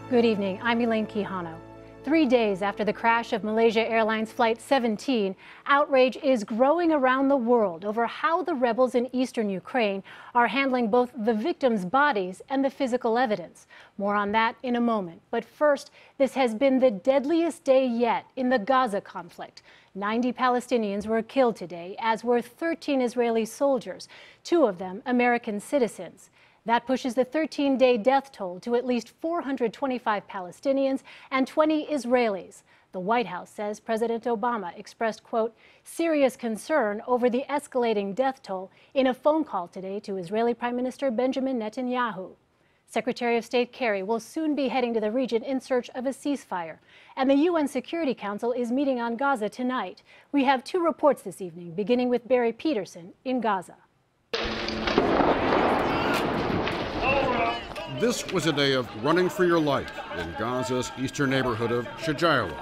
Good evening. I'm Elaine Quijano. 3 days after the crash of Malaysia Airlines Flight 17, outrage is growing around the world over how the rebels in eastern Ukraine are handling both the victims' bodies and the physical evidence. More on that in a moment. But first, this has been the deadliest day yet in the Gaza conflict. 90 Palestinians were killed today, as were 13 Israeli soldiers, 2 of them American citizens. That pushes the 13-day death toll to at least 425 Palestinians and 20 Israelis. The White House says President Obama expressed, quote, serious concern over the escalating death toll in a phone call today to Israeli Prime Minister Benjamin Netanyahu. Secretary of State Kerry will soon be heading to the region in search of a ceasefire. And the UN Security Council is meeting on Gaza tonight. We have 2 reports this evening, beginning with Barry Petersen in Gaza. This was a day of running for your life in Gaza's eastern neighborhood of Shajailah.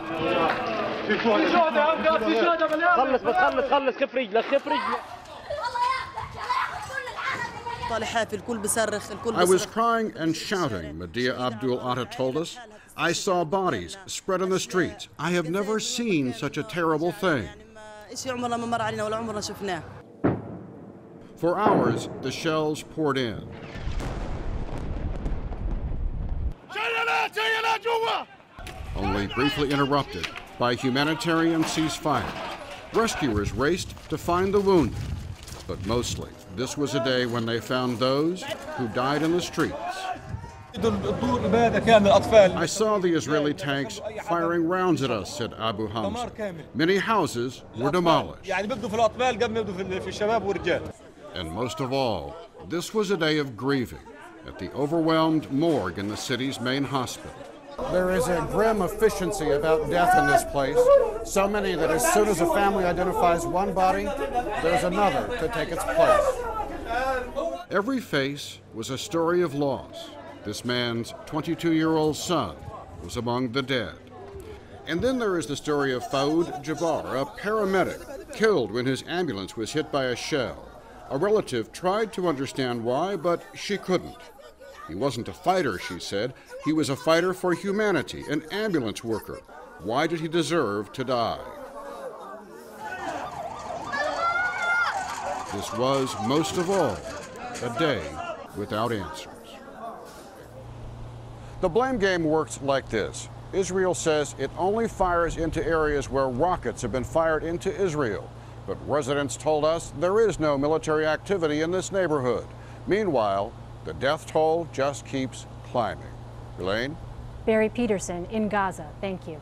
I was crying and shouting, Medea Abdul Atta told us. I saw bodies spread on the streets. I have never seen such a terrible thing. For hours, the shells poured in. Only briefly interrupted by humanitarian ceasefire. Rescuers raced to find the wounded, but mostly this was a day when they found those who died in the streets. I saw the Israeli tanks firing rounds at us, said Abu Hamza. Many houses were demolished. And most of all, this was a day of grieving at the overwhelmed morgue in the city's main hospital. There is a grim efficiency about death in this place. So many that as soon as a family identifies one body, there's another to take its place. Every face was a story of loss. This man's 22-year-old son was among the dead. And then there is the story of Faoud Jabbar, a paramedic, killed when his ambulance was hit by a shell. A relative tried to understand why, but she couldn't. He wasn't a fighter, she said. He was a fighter for humanity, an ambulance worker. Why did he deserve to die? This was, most of all, a day without answers. The blame game works like this. Israel says it only fires into areas where rockets have been fired into Israel. But residents told us there is no military activity in this neighborhood. Meanwhile, the death toll just keeps climbing. Elaine? Barry Petersen in Gaza. Thank you.